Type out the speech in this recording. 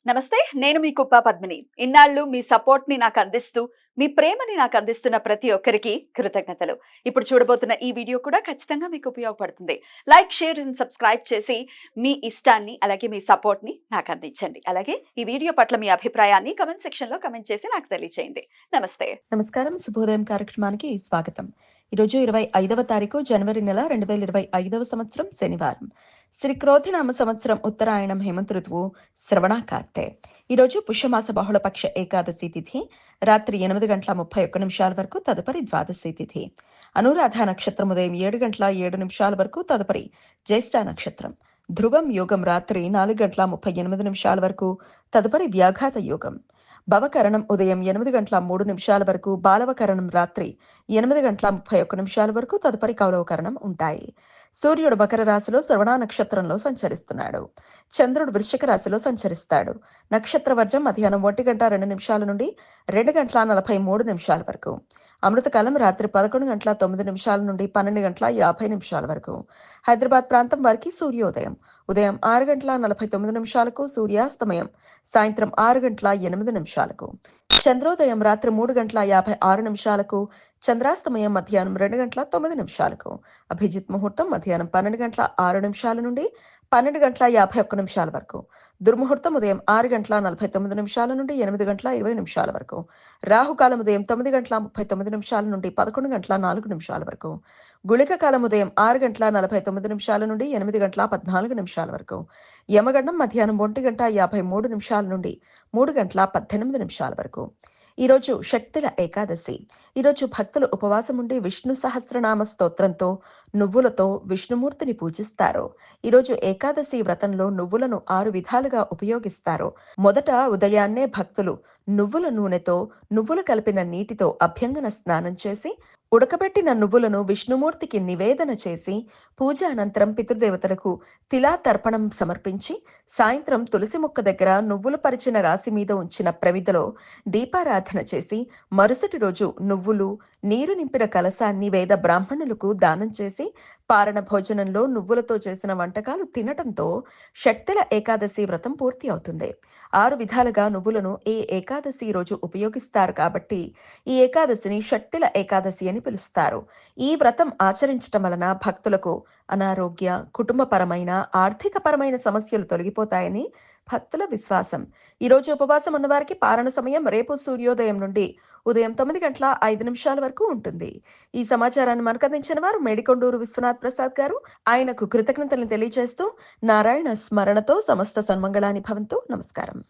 నమస్తే. నేను మీ కుప్ప పద్మిని. ఇన్నాళ్ళు మీ సపోర్ట్‌ని నాకందిస్తూ, మీ ప్రేమని నాకందిస్తున్న ప్రతి ఒక్కరికి కృతజ్ఞతలు. ఇప్పుడు చూడబోతున్న ఈ వీడియో కూడా ఖచ్చితంగా మీకు ఉపయోగపడుతుంది. లైక్, షేర్ అండ్ సబ్స్క్రైబ్ చేసి మీ ఇష్టాన్ని, అలాగే మీ సపోర్ట్‌ని నాకందించండి. అలాగే ఈ వీడియో పట్ల మీ అభిప్రాయాన్ని కామెంట్ సెక్షన్‌లో కామెంట్ చేసి నాకు తెలియచేయండి. నమస్తే. నమస్కారం. శుభోదయం కార్యక్రమానికి స్వాగతం. ఈరోజు 25వ తారీఖు జనవరి నెల 2025వ సంవత్సరం శనివారం. శ్రీ క్రోధినామ సంవత్సరం ఉత్తరాయణం హేమంత ఋతువు శ్రవణాకార్తె. ఈరోజు పుష్యమాస బహుళపక్ష ఏకాదశి తిథి రాత్రి 8:31 వరకు, తదుపరి ద్వాదశి తిథి. అనురాధ నక్షత్రం ఉదయం 7:07 వరకు, తదుపరి జ్యేష్ఠ నక్షత్రం. ధ్రువం యోగం రాత్రి 4:38 వరకు, తదుపరి వ్యాఘాత యోగం. భవకరణం ఉదయం 8:03 వరకు, బాలవకరణం రాత్రి 8:31 వరకు, తదుపరి కౌలవకరణం ఉంటాయి. సూర్యుడు మకర రాశిలో శ్రవణ నక్షత్రంలో సంచరిస్తున్నాడు. చంద్రుడు వృశ్చిక రాశిలో సంచరిస్తాడు. నక్షత్ర వర్జం మధ్యాహ్నం 1:02 నుండి 2:43 వరకు. అమృతకాలం రాత్రి 11:09 నుండి 12:50 వరకు. హైదరాబాద్ ప్రాంతం వారికి సూర్యోదయం ఉదయం 6:49 సూర్యాస్తమయం సాయంత్రం 6:08. చంద్రోదయం రాత్రి 3:56, చంద్రాస్తమయం మధ్యాహ్నం 2:09. అభిజిత్ ముహూర్తం మధ్యాహ్నం 12:06 నుండి 12:51 వరకు. దుర్ముహూర్తం ఉదయం 6:49 నుండి 8:20 వరకు. రాహుకాలం ఉదయం 9:39 నుండి 11:04 వరకు. గుళిక కాలం ఉదయం 6:49 నుండి 8:14 వరకు. యమగండం మధ్యాహ్నం 1:53 నుండి 3:18 వరకు. ఈరోజు శక్తుల ఏకాదశి. ఈరోజు భక్తులు ఉపవాసం ఉండి విష్ణు సహస్రనామ స్తోత్రంతో నువ్వులతో విష్ణుమూర్తిని పూజిస్తారు. ఈరోజు ఏకాదశి వ్రతంలో నువ్వులను 6 విధాలుగా ఉపయోగిస్తారు. మొదట ఉదయాన్నే భక్తులు నువ్వుల నూనెతో నువ్వులు కలిపిన నీటితో అభ్యంగన స్నానం చేసి ఉడకబెట్టిన నువ్వులను విష్ణుమూర్తికి నివేదన చేసి పూజ అనంతరం పితృదేవతలకు తిలా తర్పణం సమర్పించి సాయంత్రం తులసి మొక్క దగ్గర నువ్వులు పరిచిన రాశి మీద ఉంచిన ప్రమిదలో దీపారాధన చేసి మరుసటి రోజు నువ్వులు నీరు నింపిన కలశాన్ని వేద బ్రాహ్మణులకు దానం చేసి పారణ భోజనంలో నువ్వులతో చేసిన వంటకాలు తినటంతో షట్టిల ఏకాదశి వ్రతం పూర్తి అవుతుంది. 6 విధాలుగా నువ్వులను ఈ ఏకాదశి రోజు ఉపయోగిస్తారు కాబట్టి ఈ ఏకాదశిని షట్టిల ఏకాదశి అని పిలుస్తారు. ఈ వ్రతం ఆచరించటం వలన భక్తులకు అనారోగ్య, కుటుంబపరమైన, ఆర్థికపరమైన సమస్యలు తొలగిపోతాయని భక్తుల విశ్వాసం. ఈరోజు ఉపవాసం ఉన్నవారికి పారణ సమయం రేపు సూర్యోదయం నుండి ఉదయం 9:05 వరకు ఉంటుంది. ఈ సమాచారాన్ని మనకు అందించిన వారు మేడికొండూరు విశ్వనాథ్ ప్రసాద్ గారు. ఆయనకు కృతజ్ఞతలను తెలియజేస్తూ నారాయణ స్మరణతో సమస్త సన్మంగళాని భవంతు. నమస్కారం.